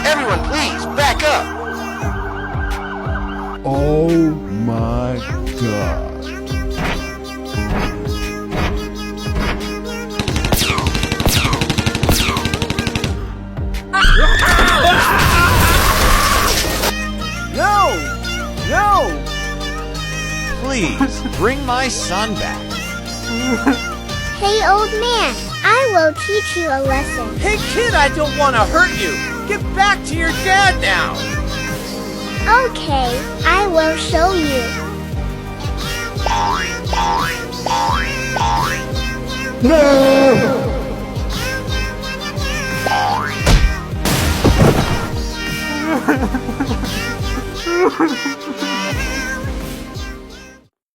Everyone, please, back up! Oh my god. No! No! Please, bring my son back. Hey, old man, I will teach you a lesson. Hey kid, I don't want to hurt you! Get back to your dad now! Okay, I will show you. No!